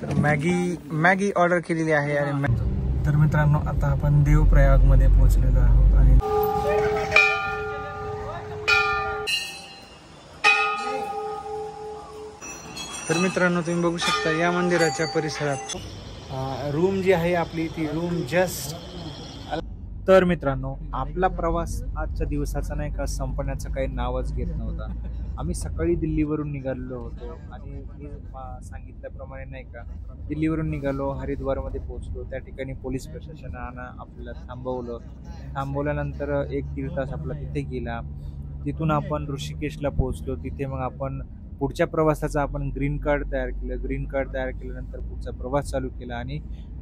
तर Maggi order केलेली आहे. आणि तर मित्रांनो आता आपण देवप्रयाग मध्ये पोहोचलेलो आहोत. आणि तर मित्रांनो तुम्ही बघू शकता या मंदिराच्या परिसरात रूम जी आहे आपली ती रूम जस्ट. तर मित्रांनो आपला प्रवास आजच्या दिवसाचा नाही का संपण्याचं काही नावच घेत नव्हता. आम्ही सकाळी दिल्लीवरून निघालेलो होतो आणि मी सांगितल्याप्रमाणे नाही का दिल्लीवरून निघालो, हरिद्वारमध्ये पोहोचलो. त्या ठिकाणी पोलीस प्रशासनानं आपल्याला थांबवल्यानंतर 1-1.5 तास आपला तिथे गेला. तिथून आपण ऋषिकेशला पोहोचलो. तिथे मग आपण पुढच्या प्रवासाचा आपण ग्रीन कार्ड तयार केल्यानंतर पुढचा प्रवास चालू केला. आणि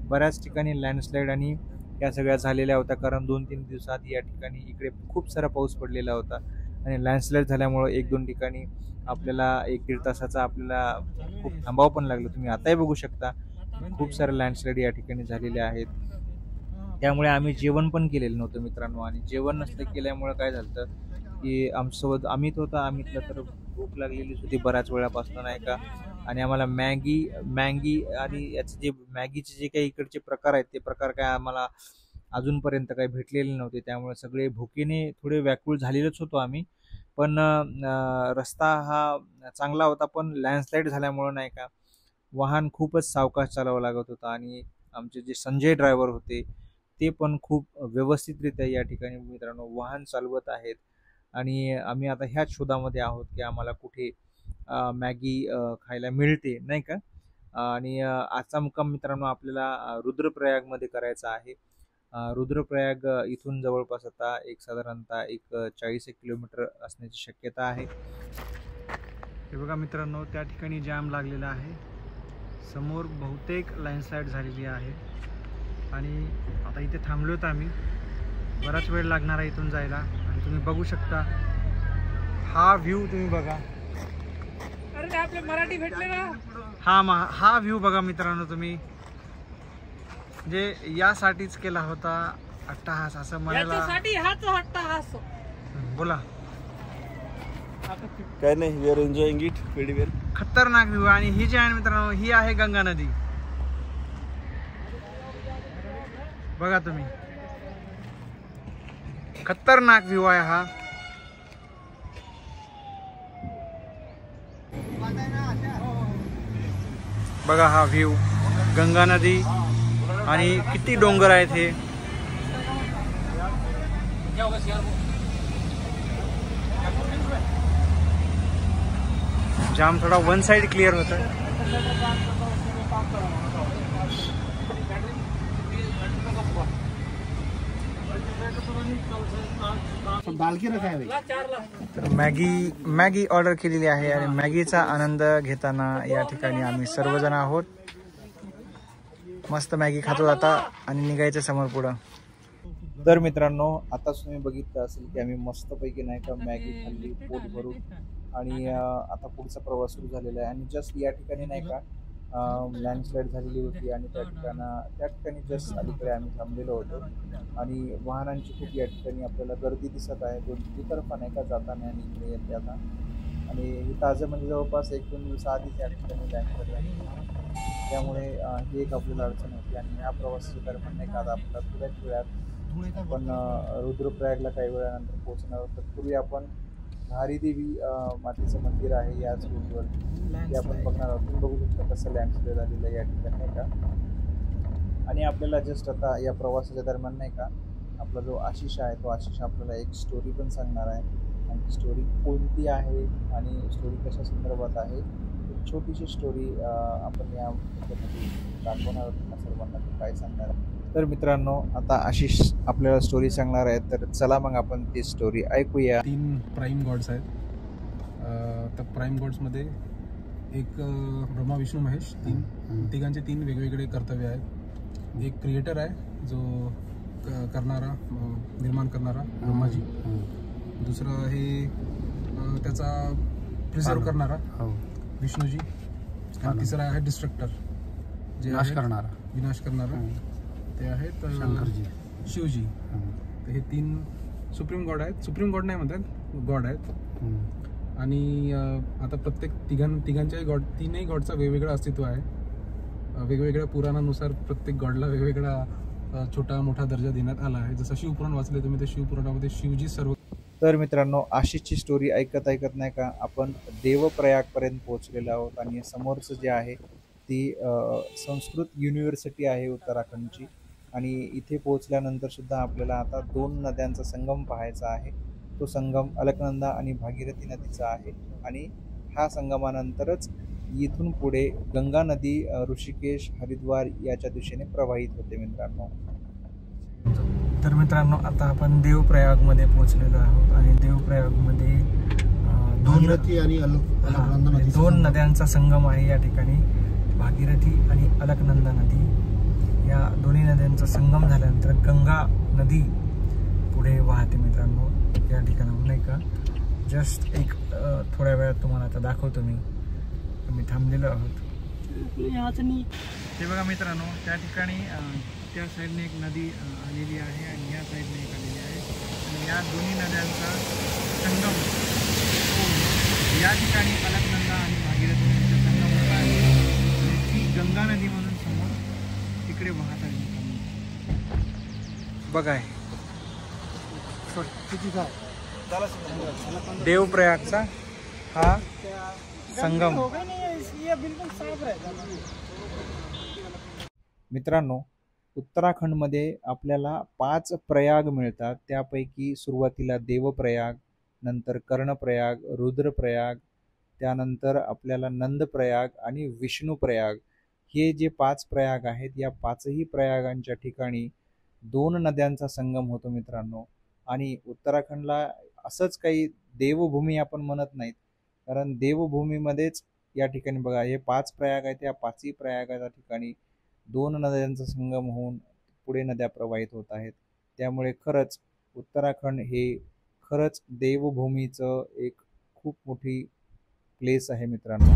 बऱ्याच ठिकाणी लँडस्लाईड आणि या सगळ्या झालेल्या होत्या, कारण 2-3 दिवसात या ठिकाणी इकडे खूप सारा पाऊस पडलेला होता. आणि लँडस्लाईड झाल्यामुळे 1-2 ठिकाणी आपल्याला 1-1.5 तासाचा आपल्याला खूप थांबावं पण लागलं. तुम्ही आताही बघू शकता खूप सारे लँडस्लाईड या ठिकाणी झालेले आहेत. त्यामुळे आम्ही जेवण पण केलेलं नव्हतं मित्रांनो. आणि जेवण नसलं केल्यामुळे काय झालं की आमच्यासोबत अमितला तर भूक लागलेली होती बऱ्याच वेळापासून नाही का. आणि आम्हाला मॅगी आणि याचे जे मॅगीचे जे काही इकडचे प्रकार आहेत ते प्रकार काय आम्हाला अजूनपर्यंत काही भेटलेले नव्हते. त्यामुळे सगळे भुकेने थोडे व्याकुळ झालेलेच होतो आम्ही. पण रस्ता हा चांगला होता, पण लँडस्लाईड झाल्यामुळं नाही का वाहन खूपच सावकाश चालवावं लागत होतं. आणि आमचे जे संजय ड्रायव्हर होते ते पण खूप व्यवस्थितरित्या या ठिकाणी मित्रांनो वाहन चालवत आहेत. आणि आम्ही आता ह्याच शोधामध्ये आहोत की आम्हाला कुठे मॅगी खायला मिळते नाही का. आणि आजचा मुक्काम मित्रांनो आपल्याला रुद्रप्रयागमध्ये करायचा आहे. रुद्रप्रयाग इथून जवळपास आता साधारणतः 40 किलोमीटर असण्याची शक्यता आहे. हे बघा मित्रांनो त्या ठिकाणी जाम लागलेला आहे. समोर बहुतेक लँडस्लाईड झालेली आहे. आणि आता इथे थांबलोत आम्ही. बराच वेळ लागणार आहे इथून जायला. आणि तुम्ही बघू शकता हा व्ह्यू तुम्ही बघा. अरे आपले मराठी भेटले ना. हा व्ह्यू बघा मित्रांनो तुम्ही. जे यासाठीच केला होता अट्टहास असं म्हणायला. अट्टहास बोला काय नाही. We are enjoying it very well. खतरनाक व्ह्यू. आणि ही जी आहे मित्रांनो ही आहे गंगा नदी. बघा तुम्ही खतरनाक व्ह्यू आहे हा. बघा हा व्ह्यू गंगा नदी आणि किती डोंगर आहेत हे. जाम थोडा वन साइड क्लिअर होता. तर मॅगी ऑर्डर केलेली आहे. आणि मॅगीचा आनंद घेताना या ठिकाणी आम्ही सर्वजण आहोत. मस्त मॅगी खातो आता आणि निघायचं समोर पुढं. तर मित्रांनो आता तुम्ही बघितलं असेल की आम्ही मस्तपैकी नाही का मॅगी खाल्ली पोट भरून. आणि आता पुढचा प्रवास सुरू झालेला आहे. आणि जस्ट या ठिकाणी नाही का लँडस्लाईड झालेली होती. आणि त्या ठिकाणी जस्ट अलीकडे आम्ही थांबलेलो होतो. आणि वाहनांची खूप या ठिकाणी आपल्याला गर्दी दिसत आहे. दुतर्फा नाही का जाताना आणि इकडे येते आता. आणि ही ताजं म्हणजे जवळपास 1-2 दिवसाआधीच या ठिकाणी लँडस्लाईड झाली. त्यामुळे ही एक आपल्याला अडचण होती. आणि ह्या प्रवासाच्या दरम्यान नाही का आपल्याला थोड्याच वेळात आपण रुद्रप्रयागला काही वेळानंतर पोहोचणार आहोत. तत्पूर्वी आपण धारीदेवी मातेचं मंदिर आहे याच रूटवर ते आपण बघणार आहोत. तुम्ही बघू शकता कसं लँडस्लाईड झालेलं आहे या ठिकाणी नाही का. आणि आपल्याला जस्ट आता या प्रवासाच्या दरम्यान नाही का आपला जो आशिष आहे तो आशिष आपल्याला एक स्टोरी पण सांगणार आहे. आणि ती स्टोरी कोणती आहे आणि स्टोरी कशा संदर्भात आहे एक छोटीशी स्टोरी आपण या दाखवणार आहोत सर्वांना काय सांगणार आहे. तर मित्रांनो आता आशिष आपल्याला स्टोरी सांगणार आहे. तर चला मग आपण ती स्टोरी ऐकूया. 3 प्राईम गॉड्स आहेत. तर प्राईम गॉड्समध्ये एक ब्रह्मा विष्णू महेश तिघांचे 3 वेगवेगळे कर्तव्य आहेत. एक क्रिएटर आहे जो निर्माण करणारा ब्रह्माजी. दुसरं हे त्याचा प्रिझर्व करणारा विष्णूजी. आणि तिसरा आहे डिस्ट्रक्टर जे विनाश करणारा ते आहेत शंकरजी शिवजी. तर हे 3 सुप्रीम गॉड आहेत. सुप्रीम गॉड नाही म्हणतात गॉड आहेत. आणि आता प्रत्येक तिघांच्याही गॉड, तीनही गॉडचं वेगवेगळं अस्तित्व आहे. वेगवेगळ्या पुराणानुसार प्रत्येक गॉडला वेगवेगळा छोटा मोठा दर्जा देण्यात आला आहे. जसं शिवपुराण वाचले तुम्ही, ते शिवपुराणामध्ये शिवजी सर्व. तर मित्रांनो, आशिषची स्टोरी ऐकत ऐकत नाही का आपण देवप्रयागपर्यंत पोहोचलेलो आहोत. आणि समोरचं जे आहे ती संस्कृत युनिव्हर्सिटी आहे उत्तराखंडची. आणि इथे पोहोचल्यानंतर सुद्धा आपल्याला आता 2 नद्यांचा संगम पाहायचा आहे. तो संगम अलकनंदा आणि भागीरथी नदीचा आहे. आणि हा संगमानंतरच इथून पुढे गंगा नदी ऋषिकेश हरिद्वार याच्या दिशेने प्रवाहित होते मित्रांनो. तर मित्रांनो, आता आपण देवप्रयागमध्ये पोहोचलेलो आहोत. आणि देवप्रयागमध्ये भागीरथी आणि अलकनंदा नदी, 2 नद्यांचा संगम आहे या ठिकाणी. भागीरथी आणि अलकनंदा नदी, या दोन्ही नद्यांचा संगम झाल्यानंतर गंगा नदी पुढे वाहते मित्रांनो. या ठिकाणाहून नाही का जस्ट एक थोड्या वेळात तुम्हाला आता दाखवतो मी थांबलेलो आहोत. हे बघा मित्रांनो, त्या ठिकाणी त्या साईडने एक नदी आलेली आहे आणि या साईडने एक आलेली आहे. आणि या दोन्ही नद्यांचा संगम या ठिकाणी अलकनंदा आणि भागीरथी नदीचा संगम होत आहे. आणि ती गंगा नदी म्हणून समोर तिकडे वाहत आहे मित्रांनो. बघा आहे देवप्रयागचा हा संगम. मित्रांनो, उत्तराखंडमध्ये आपल्याला 5 प्रयाग मिळतात. त्यापैकी सुरुवातीला देवप्रयाग, नंतर कर्णप्रयाग, रुद्रप्रयाग, त्यानंतर आपल्याला नंदप्रयाग आणि विष्णुप्रयाग. हे जे 5 प्रयाग आहेत, या 5ही प्रयागांच्या ठिकाणी 2 नद्यांचा संगम होतो मित्रांनो. आणि उत्तराखंडला असंच काही देवभूमी आपण म्हणत नाहीत, कारण देवभूमीमध्येच या ठिकाणी बघा हे 5 प्रयाग आहेत. या 5ही प्रयागाच्या ठिकाणी 2 नद्यांचा संगम होऊन पुढे नद्या प्रवाहित होत आहेत. त्यामुळे खरंच उत्तराखंड हे खरंच देवभूमीचं एक खूप मोठी प्लेस आहे मित्रांनो.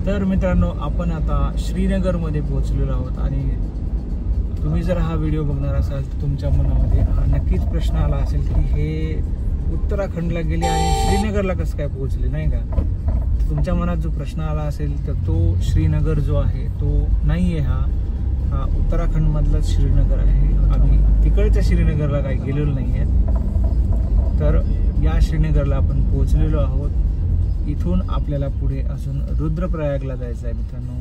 तर मित्रांनो, आपण आता श्रीनगरमध्ये पोहोचलेलो आहोत. आणि तुम्ही जर हा व्हिडिओ बघणार असाल तर तुमच्या मनामध्ये हा नक्कीच प्रश्न आला असेल की हे उत्तराखंडला गेले आणि श्रीनगरला कसं काय पोहोचले, नाही का. तुमच्या मनात जो प्रश्न आला असेल तर तो श्रीनगर जो आहे तो नाही आहे. हा उत्तराखंडमधलाच श्रीनगर आहे. आम्ही तिकडच्या श्रीनगरला काही गेलेलो नाही आहे. तर या श्रीनगरला आपण पोहोचलेलो आहोत. इथून आपल्याला पुढे अजून रुद्रप्रयागला जायचं आहे मित्रांनो.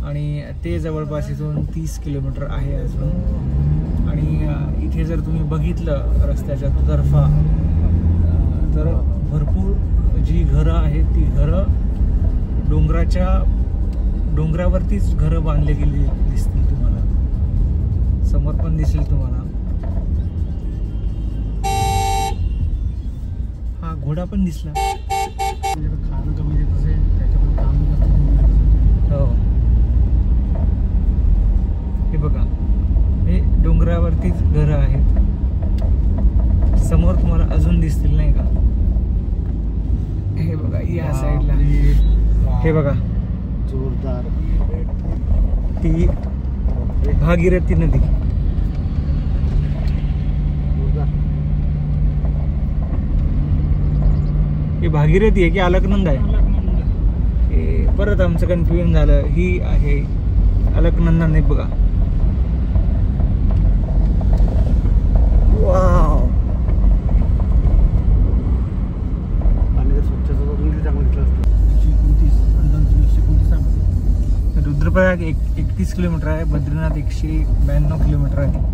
आणि ते जवळपास इथून 30 किलोमीटर आहे अजून. आणि इथे जर तुम्ही बघितलं रस्त्याच्या दुतर्फा तर भरपूर जी घरं आहेत ती घरं डोंगरावरतीच घरं बांधली गेली दिसतील तुम्हाला. समोर पण दिसेल तुम्हाला हा घोडा पण दिसला. खाणं कमी देत असेल त्याच्याकडे काम जास्त. हो, हे बघा हे डोंगरावरतीच घरं आहेत. समोर तुम्हाला अजून दिसतील नाही का. हे बघा या साईडला हे बघा जोरदार ती भागीरथी नदी. ही भागीरथी आहे की अलकनंदा आहे. परत आमचं कन्फ्युजन झालं. ही आहे अलकनंदा नाही बघा. वाव, पाण्याच्या स्वच्छता बघून चांगलं दिसलं असतं. 129 रुद्रप्रयाग 31 किलोमीटर आहे. बद्रीनाथ 192 किलोमीटर आहे.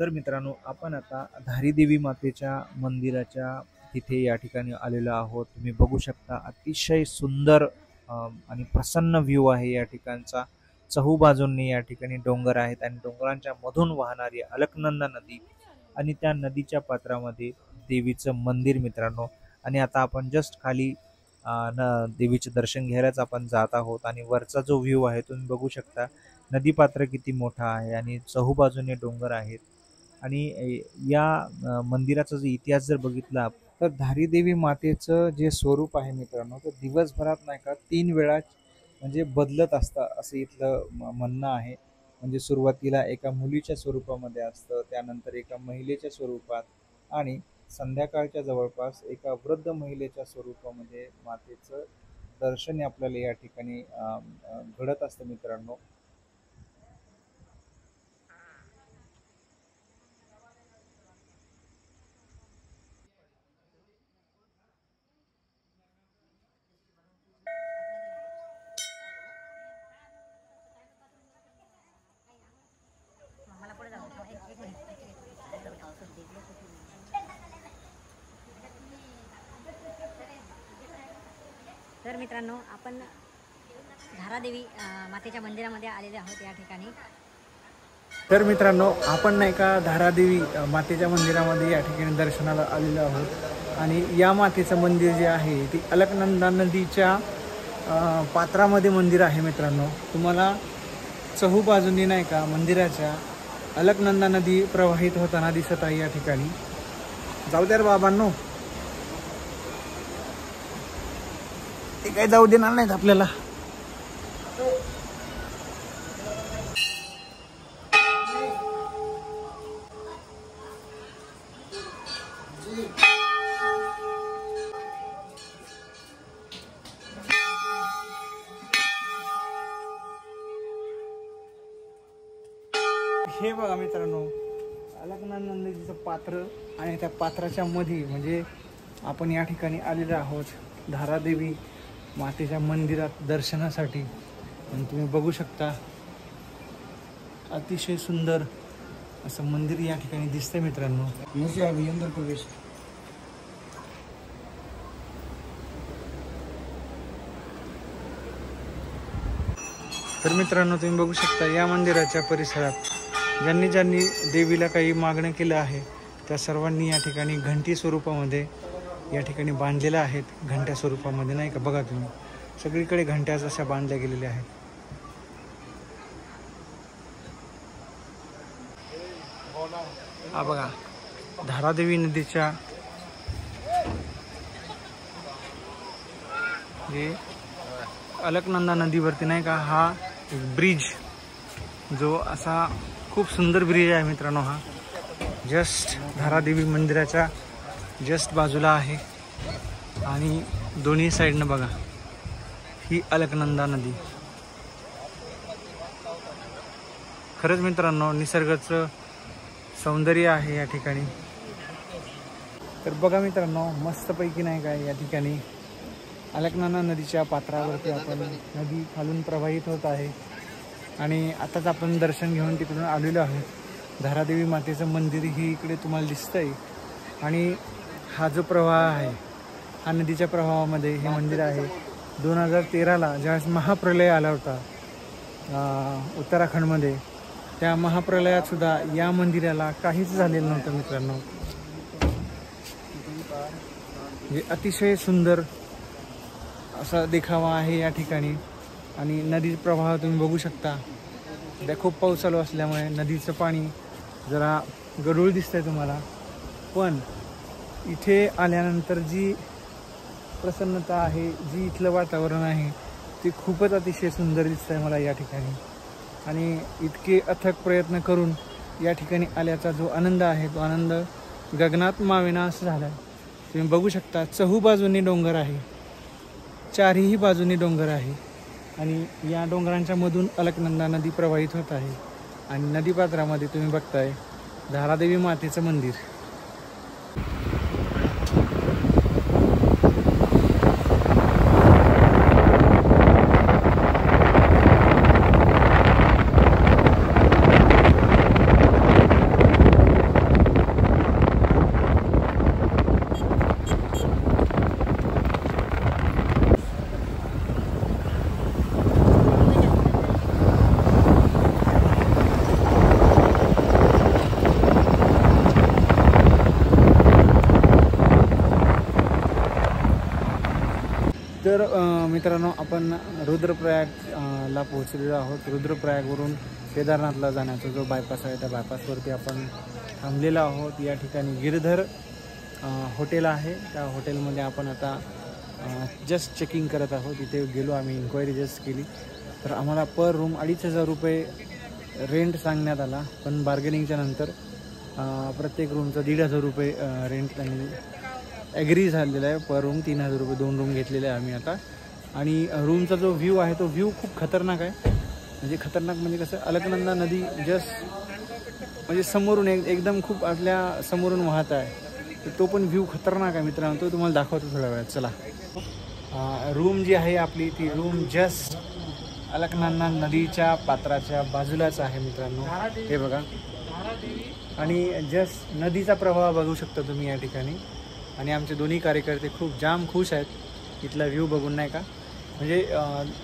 तर मित्रांनो, आपण आता धारीदेवी मातेच्या मंदिराच्या तिथे या ठिकाणी आलेलो आहोत. तुम्ही बघू शकता अतिशय सुंदर आणि प्रसन्न व्ह्यू आहे या ठिकाणचा. चहूबाजूंनी या ठिकाणी डोंगर आहेत आणि डोंगरांच्या मधून वाहणारी अलकनंदा नदी आणि त्या नदीच्या पात्रामध्ये देवीचं मंदिर मित्रांनो. आणि आता आपण जस्ट खाली देवीचे दर्शन घ्यायलाच आपण जात आहोत आणि वरचा जो व्ह्यू आहे तुम्ही बघू शकता. नदी पात्र किती मोठा आहे आणि चहूबाजूने डोंगर आहेत. आणि या मंदिराचा जो इतिहास जर बघितला तर धारीदेवी मातेचं जे स्वरूप आहे मित्रांनो, तर दिवसभरात नाही का 3 वेळा म्हणजे बदलत असतं असं इथलं म्हणणं आहे. म्हणजे सुरुवातीला एका मुलीच्या स्वरूपामध्ये असतं, त्यानंतर एका महिलेच्या स्वरूपात आणि संध्याकाळच्या जवळपास एका वृद्ध महिलेच्या स्वरूपामध्ये मातेचं दर्शन आपल्याला या ठिकाणी घडत असतं मित्रांनो. तर मित्रांनो, आपण धारादेवी मातेच्या मंदिरामध्ये आलेले आहोत या ठिकाणी. तर मित्रांनो, आपण नाही का धारादेवी मातेच्या मंदिरामध्ये या ठिकाणी दर्शनाला आलेलो आहोत. आणि या मातेचं मंदिर जे आहे ती अलकनंदा नदीच्या पात्रामध्ये मंदिर आहे मित्रांनो. तुम्हाला चहूबाजूंनी नाही का मंदिराच्या अलकनंदा नदी प्रवाहित होताना दिसत आहे या ठिकाणी. जाऊ द्या रे बाबांनो, ते काही जाऊ देणार नाहीत आपल्याला. हे बघा मित्रांनो, अलकनंदा नदीचं पात्र आणि त्या पात्राच्या मध्ये म्हणजे आपण या ठिकाणी आलेलो आहोत धारादेवी मातेच्या मंदिरात दर्शनासाठी. आणि तुम्ही बघू शकता अतिशय सुंदर असं मंदिर या ठिकाणी दिसतंय मित्रांनो. अंदर प्रवेश. तर मित्रांनो, तुम्ही बघू शकता या मंदिराच्या परिसरात ज्यांनी ज्यांनी देवीला काही मागणं केलं आहे त्या सर्वांनी या ठिकाणी घंटी स्वरूपामध्ये या ठिकाणी बांधलेल्या आहेत. घंट्या स्वरूपामध्ये नाही का, बघा तुम्ही सगळीकडे घंट्या अशा बांधल्या गेलेल्या आहेत. हा बघा, धारादेवी नदीच्या जे अलकनंदा नदीवरती नाही का हा ब्रिज जो असा खूप सुंदर ब्रिज आहे मित्रांनो. हा जस्ट धारादेवी मंदिराच्या जस्ट बाजूला आहे आणि दोन्ही साईडनं बघा ही अलकनंदा नदी. खरंच मित्रांनो, निसर्गाचं सौंदर्य आहे या ठिकाणी. तर बघा मित्रांनो, मस्तपैकी नाही का या ठिकाणी अलकनंदा नदीच्या पात्रावरती आपण नदी खालून प्रवाहित होत आहे. आणि आताच आपण दर्शन घेऊन तिकडून आलेलो आहोत. धारादेवी मातेचं मंदिर ही इकडे तुम्हाला दिसतंय. आणि हा जो प्रवाह आहे हा नदीच्या प्रवाहामध्ये हे मंदिर आहे. 2013ला ज्यावेळेस महाप्रलय आला होता उत्तराखंडमध्ये, त्या महाप्रलयात सुद्धा या मंदिराला काहीच झालेलं नव्हतं मित्रांनो. म्हणजे अतिशय सुंदर असा देखावा आहे या ठिकाणी. आणि नदी प्रवाह तुम्ही बघू शकता. सध्या खूप पाऊस चालू असल्यामुळे नदीचं पाणी जरा गढूळ दिसतंय तुम्हाला. पण इथे आल्यानंतर जी प्रसन्नता आहे, जी इथलं वातावरण आहे ते खूपच अतिशय सुंदर दिसतंय मला या ठिकाणी. आणि इतके अथक प्रयत्न करून या ठिकाणी आल्याचा जो आनंद आहे तो आनंद गगनात मावेना असं झाला आहे. तुम्ही बघू शकता चहूबाजूनी डोंगर आहे, चारही बाजूनी डोंगर आहे. आणि या डोंगरांच्या मधून अलकनंदा नदी प्रवाहित होत आहे. आणि नदीपात्रामध्ये तुम्ही बघताय धारादेवी मातेचं मंदिर. तर मित्रांनो, आपण रुद्रप्रयागला पोहोचलेलो आहोत. रुद्रप्रयागवरून केदारनाथला जाण्याचा जो बायपास आहे त्या बायपासवरती आपण थांबलेलो आहोत. या ठिकाणी गिरधर हॉटेल आहे. त्या हॉटेलमध्ये आपण आता जस्ट चेकिंग करत आहोत. इथे गेलो आम्ही, इन्क्वायरी जस्ट केली. तर आम्हाला पर रूम 2,500 रुपये रेंट सांगण्यात आला, पण बार्गेनिंगच्या नंतर प्रत्येक रूमचं 1,500 रुपये रेंट त्यांनी ॲग्री झालेला आहे. पर रूम 3,000 रुपये 2 रूम घेतलेले आहे आम्ही आता. आणि रूमचा जो व्ह्यू आहे तो व्ह्यू खूप खतरनाक आहे. म्हणजे खतरनाक म्हणजे कसं, अलकनंदा नदी जस्ट म्हणजे समोरून एकदम खूप आपल्या समोरून वाहत आहे. तर तो पण व्ह्यू खतरनाक आहे मित्रांनो, तो तुम्हाला दाखवतो थोड्या वेळात. चला. रूम जी आहे आपली ती रूम जस्ट अलकनंदा नदीच्या पात्राच्या बाजूलाच आहे मित्रांनो. हे बघा, आणि जस्ट नदीचा प्रवाह बघू शकता तुम्ही या ठिकाणी. आणि आमचे दोन्ही कार्यकर्ते खूप जाम खुश आहेत इथला व्ह्यू बघून, नाही का. म्हणजे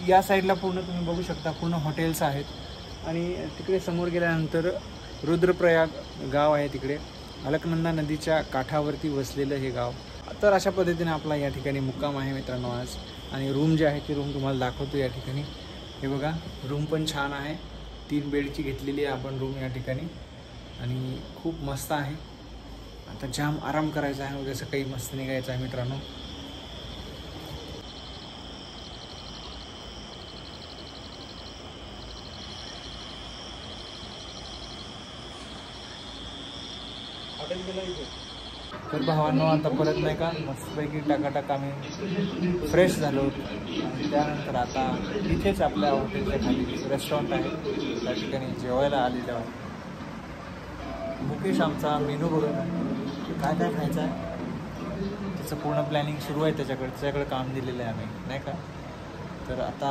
या साईडला पूर्ण तुम्ही बघू शकता, पूर्ण हॉटेल्स आहेत. आणि तिकडे समोर गेल्यानंतर रुद्रप्रयाग गाव आहे. तिकडे अलकनंदा नदीच्या काठावरती वसलेलं हे गाव. तर अशा पद्धतीने आपला या ठिकाणी मुक्काम आहे मित्रांनो आज. आणि रूम जी आहे ती रूम तुम्हाला दाखवतो या ठिकाणी. हे बघा, रूम पण छान आहे. 3 बेडची घेतलेली आहे आपण रूम या ठिकाणी. आणि खूप मस्त आहे. आता जाम आराम करायचा आहे, उद्या सकाळी मस्त निघायचं आहे मित्रांनो. तर भावांनो, आता परत नाही का मस्तपैकी टाकाटाक आम्ही फ्रेश झालो. आणि त्यानंतर आता इथेच आपल्या हॉटेलच्या खाली रेस्टॉरंट आहे, त्या ठिकाणी जेवायला आलेलो आहोत. मुकेश आमचा मेनू बघत आहे, काय काय खायचं आहे त्याचं पूर्ण प्लॅनिंग सुरू आहे. त्याच्याकडे काम दिलेलं आहे आम्ही, नाही का. तर आता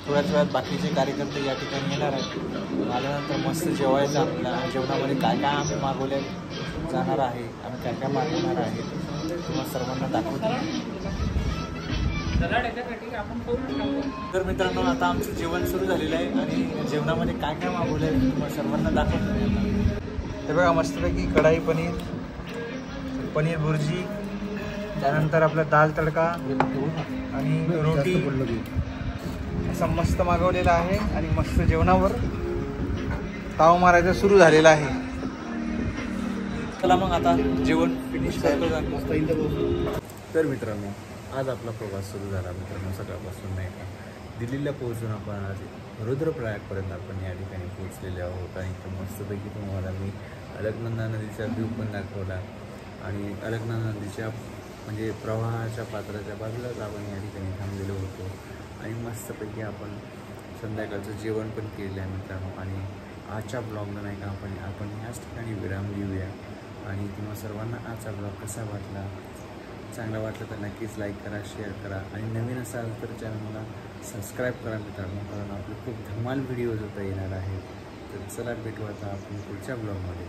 थोड्याच वेळात बाकीचे कार्यकर्ते या ठिकाणी येणार आहेत. आल्यानंतर मस्त जेवायचं. आपल्या जेवणामध्ये काय काय आम्ही मागवले जाणार आहे, आम्ही काय काय मागवणार आहे तुम्हाला सर्वांना दाखवतो. तर मित्रांनो, आता आमचं जेवण सुरू झालेलं आहे आणि जेवणामध्ये काय काय मागवलं आहे तुम्हाला सर्वांना दाखवतो. हे बघा, मस्तपैकी कढाई पनीर, पनीर भुर्जी, त्यानंतर आपला दाल तडका आणि रोटी असं मस्त मागवलेलं आहे. आणि मस्त जेवणावर ताव मारायचं सुरू झालेलं आहे. चला मग आता जेवण फिनिश करतो. तर मित्रांनो, आज आपला प्रवास सुरू झाला मित्रांनो. सकाळपासून नाही का दिल्लीला पोहोचून आपण आज रुद्रप्रयागपर्यंत आपण या ठिकाणी पोहोचलेले आहोत. आणि तर मस्तपैकी तुम्हाला मी अलकनंदा नदीचा व्ह्यू पण दाखवला. आणि अलकनंदा नदीच्या म्हणजे प्रवाहाच्या पात्राच्या बाजूलाच आपण या ठिकाणी थांबलेलो होतो. आणि मस्तपैकी आपण संध्याकाळचं जेवण पण केलेलं आहे मित्रांनो. आणि आजच्या ब्लॉगला नाही का आपण ह्याच ठिकाणी विराम घेऊया. आणि तुम्हाला सर्वांना आजचा ब्लॉग कसा वाटला, चांगला वाटलं तर नक्कीच लाईक करा, शेअर करा. आणि नवीन असाल तर चॅनलला सबस्क्राईब करा मित्रांनो, कारण आपले खूप धमाल व्हिडिओज आता येणार आहेत. तर चला, भेटू आता आपण पुढच्या ब्लॉगमध्ये.